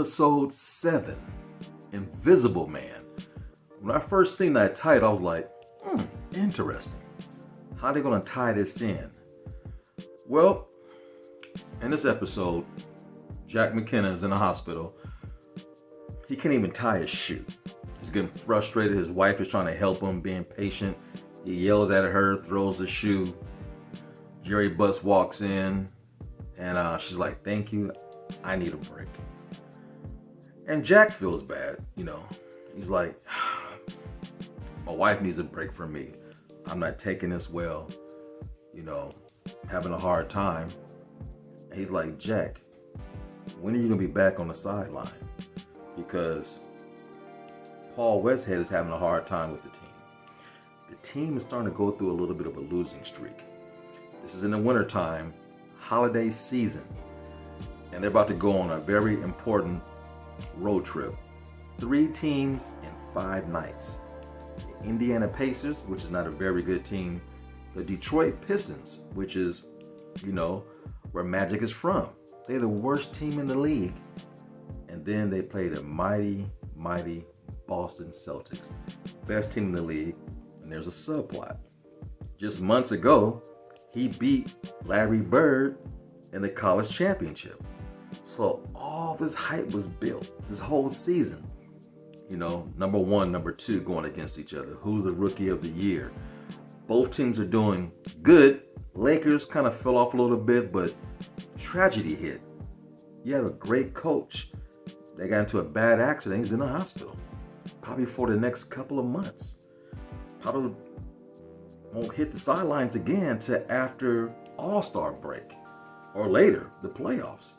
Episode 7, Invisible Man. When I first seen that title, I was like, interesting. How are they going to tie this in? Well, in this episode, Jack McKenna is in the hospital. He can't even tie his shoe. He's getting frustrated. His wife is trying to help him, being patient. He yells at her, throws the shoe. Jerry Butts walks in, and she's like, thank you, I need a break. And Jack feels bad, He's like, my wife needs a break from me. I'm not taking this well, having a hard time. And he's like, Jack, when are you going to be back on the sideline? Because Paul Westhead is having a hard time with the team. The team is starting to go through a little bit of a losing streak. This is in the wintertime, holiday season, and they're about to go on a very important road trip. 3 teams in 5 nights. The Indiana Pacers, which is not a very good team. The Detroit Pistons, which is, where Magic is from. They're the worst team in the league. And then they play the mighty, mighty Boston Celtics. Best team in the league. And there's a subplot. Just months ago, he beat Larry Bird in the college championship. So all this hype was built this whole season. Number 1, number 2 going against each other. Who's the rookie of the year? Both teams are doing good. Lakers kind of fell off a little bit, but tragedy hit. You have a great coach. They got into a bad accident. He's in the hospital. Probably for the next couple of months. Probably won't hit the sidelines again till after All-Star break or later, the playoffs.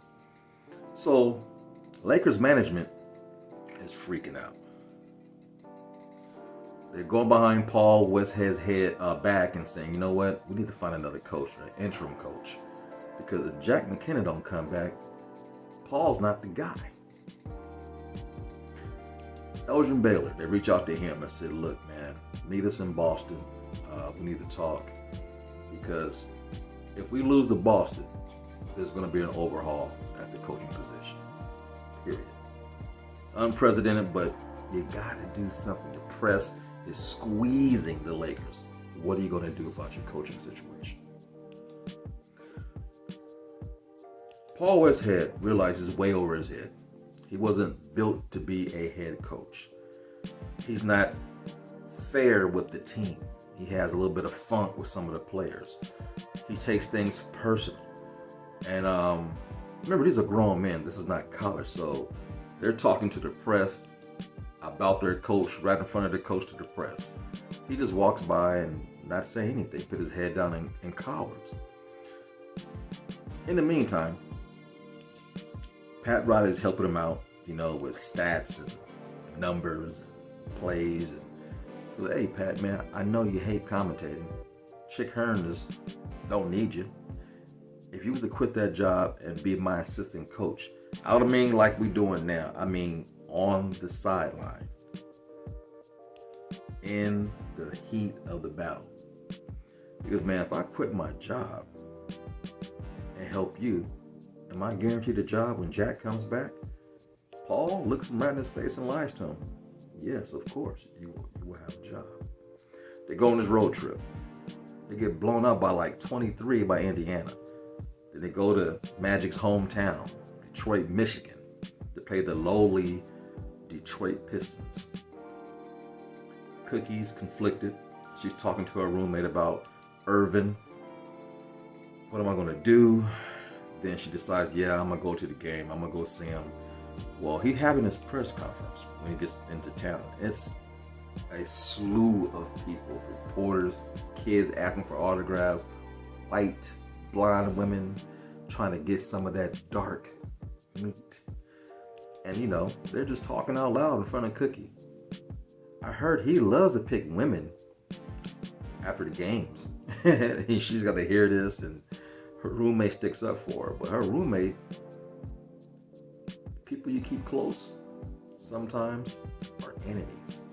So Lakers management is freaking out. They're going behind Paul Westhead's back and saying, you know what, we need to find another coach, an interim coach. Because if Jack McKenna don't come back, Paul's not the guy. Elgin Baylor, they reach out to him and said, look, man, meet us in Boston. We need to talk. Because if we lose to Boston, there's going to be an overhaul at the coaching position. Period. It's unprecedented, but you got to do something. The press is squeezing the Lakers. What are you going to do about your coaching situation? Paul Westhead realizes way over his head. He wasn't built to be a head coach. He's not fair with the team. He has a little bit of funk with some of the players. He takes things personal. And remember, these are grown men. This is not college. So they're talking to the press about their coach right in front of the coach to the press. He just walks by and not say anything, put his head down and cowers. In the meantime, Pat Riley is helping him out, with stats and numbers and plays. And he goes, hey, Pat, man, I know you hate commentating. Chick Hearn just don't need you. If you were to quit that job and be my assistant coach, I don't mean like we doing now. I mean on the sideline, in the heat of the battle. Because, man, if I quit my job and help you, am I guaranteed a job when Jack comes back? Paul looks him right in his face and lies to him. Yes, of course, you will have a job. They go on this road trip. They get blown up by like 23 by Indiana. Then they go to Magic's hometown, Detroit, Michigan, to play the lowly Detroit Pistons. Cookie's conflicted. She's talking to her roommate about Irvin. What am I going to do? Then she decides, yeah, I'm going to go to the game. I'm going to go see him. Well, he's having his press conference when he gets into town. It's a slew of people, reporters, kids asking for autographs, white, blonde women trying to get some of that dark meat. And, they're just talking out loud in front of Cookie. I heard he loves to pick women after the games. She's got to hear this, and her roommate sticks up for her. But her roommate, people you keep close sometimes are enemies.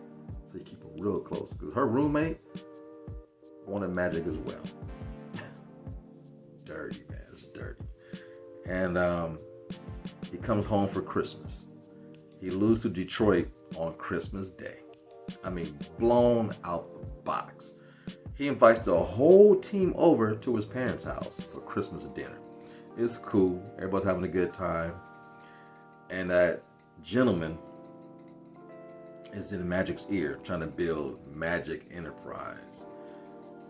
So you keep them real close. Because her roommate wanted Magic as well. Dirty, man. It's dirty. And he comes home for Christmas. He loses to Detroit on Christmas Day. I mean, blown out the box. He invites the whole team over to his parents' house for Christmas dinner. It's cool. Everybody's having a good time. And that gentleman is in Magic's ear trying to build Magic Enterprise.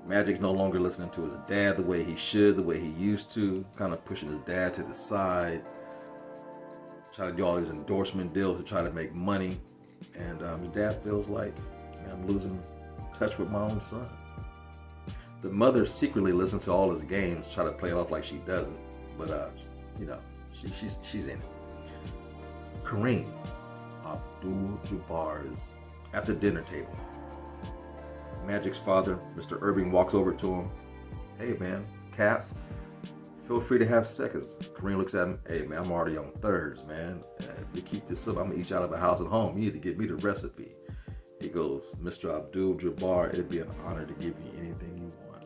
Magic's no longer listening to his dad the way he should, the way he used to, kind of pushing his dad to the side, trying to do all these endorsement deals to try to make money. And his dad feels like, man, I'm losing touch with my own son. The mother secretly listens to all his games, try to play it off like she doesn't, but she's in it. Kareem Abdul-Jabbar is at the dinner table. Magic's father, Mr. Irving, walks over to him. Hey man, Cap, feel free to have seconds. Kareem looks at him. Hey man, I'm already on thirds, man. If we keep this up, I'm gonna eat you out of a house at home. You need to give me the recipe. He goes, Mr. Abdul-Jabbar, it'd be an honor to give you anything you want.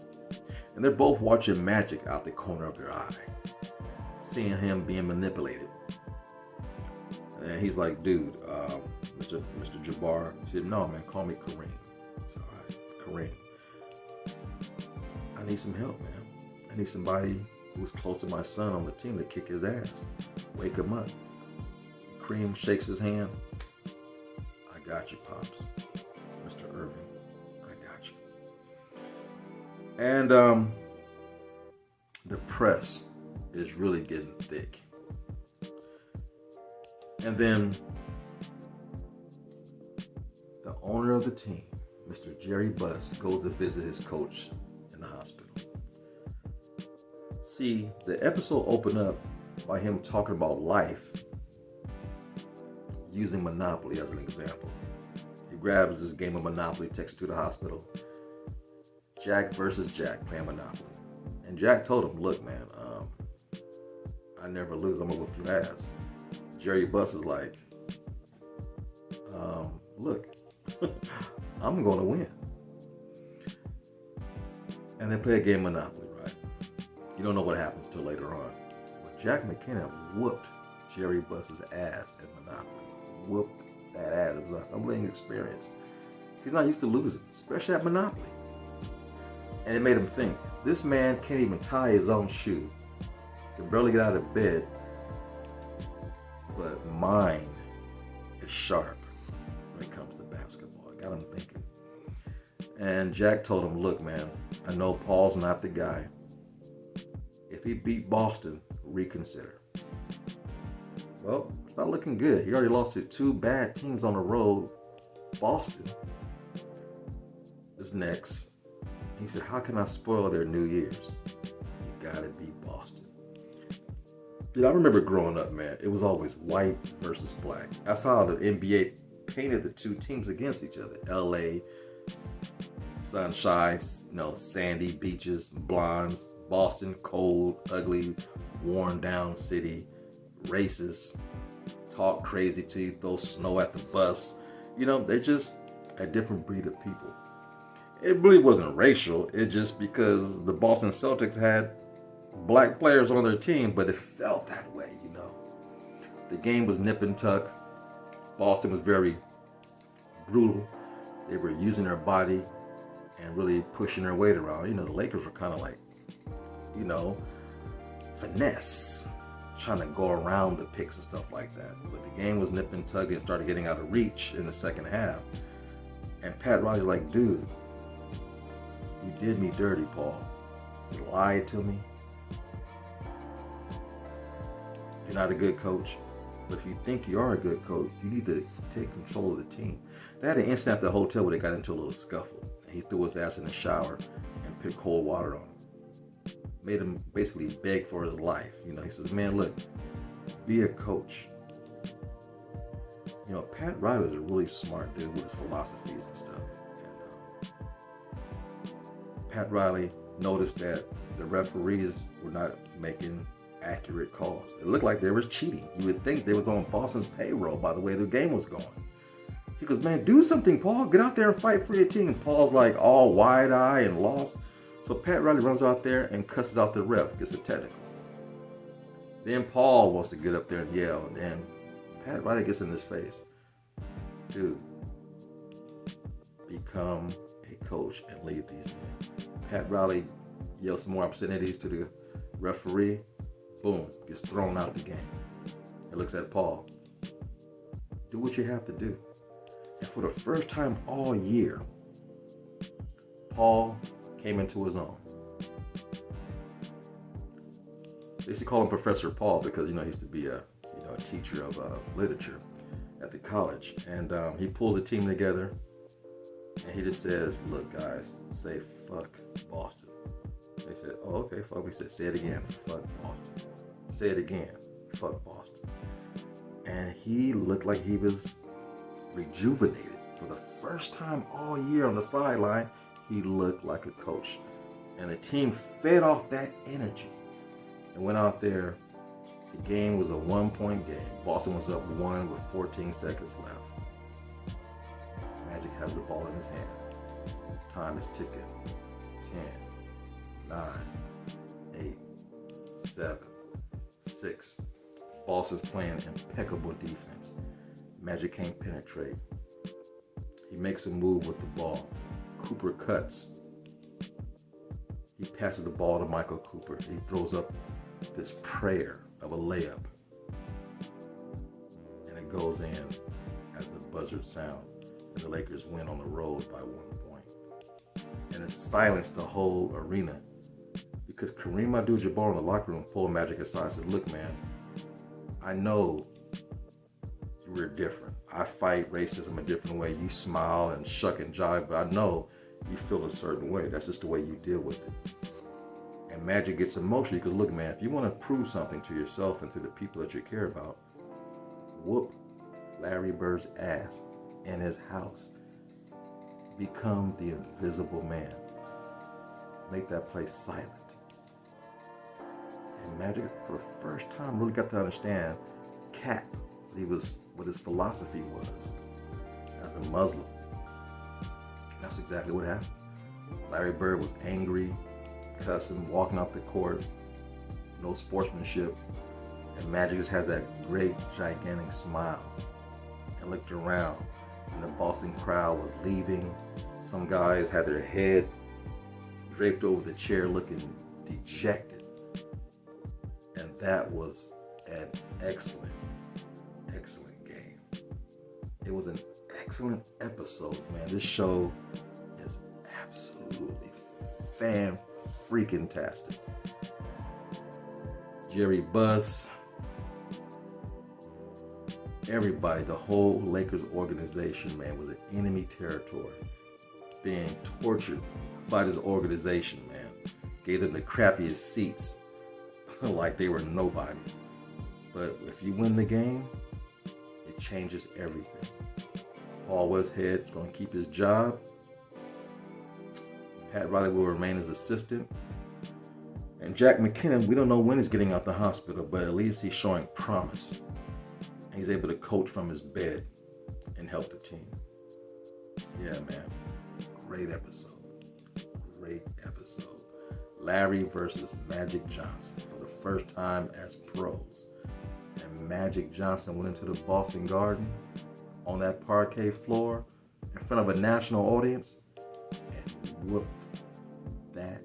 And they're both watching Magic out the corner of their eye, seeing him being manipulated. And he's like, dude, Mr. Jabbar. He said, no, man, call me Kareem. It's all right, Kareem. I need some help, man. I need somebody who's close to my son on the team to kick his ass. Wake him up. Kareem shakes his hand. I got you, Pops. Mr. Irving, I got you. And the press is really getting thick. And then the owner of the team, Mr. Jerry Buss, goes to visit his coach in the hospital. See, the episode opened up by him talking about life using Monopoly as an example. He grabs this game of Monopoly, takes it to the hospital. Jack versus Jack playing Monopoly. And Jack told him, look, man, I never lose, I'm gonna whoop your ass. Jerry Buss is like, look, I'm gonna win. And they play a game of Monopoly, right? You don't know what happens till later on. But Jack McKenna whooped Jerry Buss's ass at Monopoly. Whooped that ass. It was a humbling experience. He's not used to losing, especially at Monopoly. And it made him think, this man can't even tie his own shoe. Can barely get out of bed. But mind is sharp when it comes to basketball. It got him thinking. And Jack told him, look, man, I know Paul's not the guy. If he beat Boston, reconsider. Well, it's not looking good. He already lost to two bad teams on the road. Boston is next. He said, how can I spoil their New Year's? You gotta beat Boston. Dude, I remember growing up, man, it was always white versus black. That's how the NBA painted the two teams against each other. LA, sunshine, sandy beaches, blondes. Boston, cold, ugly, worn down city, racist, talk crazy to you, throw snow at the bus. They're just a different breed of people. It really wasn't racial. It's just because the Boston Celtics had black players on their team, but it felt that way, The game was nip and tuck. Boston was very brutal. They were using their body and really pushing their weight around. The Lakers were kind of like, finesse, trying to go around the picks and stuff like that. But the game was nip and tuck and started getting out of reach in the second half. And Pat Riley's like, dude, you did me dirty, Paul. You lied to me. You're not a good coach. But if you think you are a good coach, you need to take control of the team. They had an incident at the hotel where they got into a little scuffle. He threw his ass in the shower and put cold water on him. Made him basically beg for his life. He says, man, look, be a coach. Pat Riley is a really smart dude with his philosophies and stuff. And Pat Riley noticed that the referees were not making accurate calls. It looked like there was cheating. You would think they was on Boston's payroll by the way the game was going. He goes, man, do something, Paul. Get out there and fight for your team. Paul's like all wide-eyed and lost. So Pat Riley runs out there and cusses out the ref, gets a technical. Then Paul wants to get up there and yell, and Pat Riley gets in his face. Dude, become a coach and lead these men. Pat Riley yells some more obscenities to the referee. Boom, gets thrown out the game. And looks at Paul. Do what you have to do. And for the first time all year, Paul came into his own. They used to call him Professor Paul because, he used to be a teacher of literature at the college. And he pulls the team together and he just says, look, guys, say fuck Boston. They said, oh, okay, fuck. We said, say it again, fuck Boston. Say it again, fuck Boston. And he looked like he was rejuvenated. For the first time all year on the sideline, he looked like a coach. And the team fed off that energy and went out there. The game was a 1-point game. Boston was up 1 with 14 seconds left. Magic has the ball in his hand. Time is ticking. 10, 9, 8, 7, 6. Boston's playing impeccable defense. Magic can't penetrate. He makes a move with the ball. Cooper cuts. He passes the ball to Michael Cooper. He throws up this prayer of a layup. And it goes in as the buzzer sound. And the Lakers win on the road by 1 point. And it silenced the whole arena. Because Kareem Abdul-Jabbar in the locker room pulled Magic aside and said, look, man, I know we're different. I fight racism a different way. You smile and shuck and jive, but I know you feel a certain way. That's just the way you deal with it. And Magic gets emotional because, look, man, if you want to prove something to yourself and to the people that you care about, whoop Larry Bird's ass in his house. Become the invisible man. Make that place silent. And Magic, for the first time, really got to understand Cap, what his philosophy was as a Muslim. That's exactly what happened. Larry Bird was angry, cussing, walking off the court, no sportsmanship, and Magic just has that great, gigantic smile and looked around, and the Boston crowd was leaving. Some guys had their head draped over the chair looking dejected. And that was an excellent game. It was an excellent episode, man. This show is absolutely fan-freaking-tastic. Jerry Buss, everybody, the whole Lakers organization, man, was in enemy territory, being tortured by this organization, man. Gave them the crappiest seats, like they were nobodies. But if you win the game, it changes everything. Paul Westhead is going to keep his job. Pat Riley will remain as assistant. And Jack McKinnon, we don't know when he's getting out the hospital, but at least he's showing promise. And he's able to coach from his bed and help the team. Yeah, man. Great episode. Larry versus Magic Johnson for the first time as pros. And Magic Johnson went into the Boston Garden on that parquet floor in front of a national audience and whooped that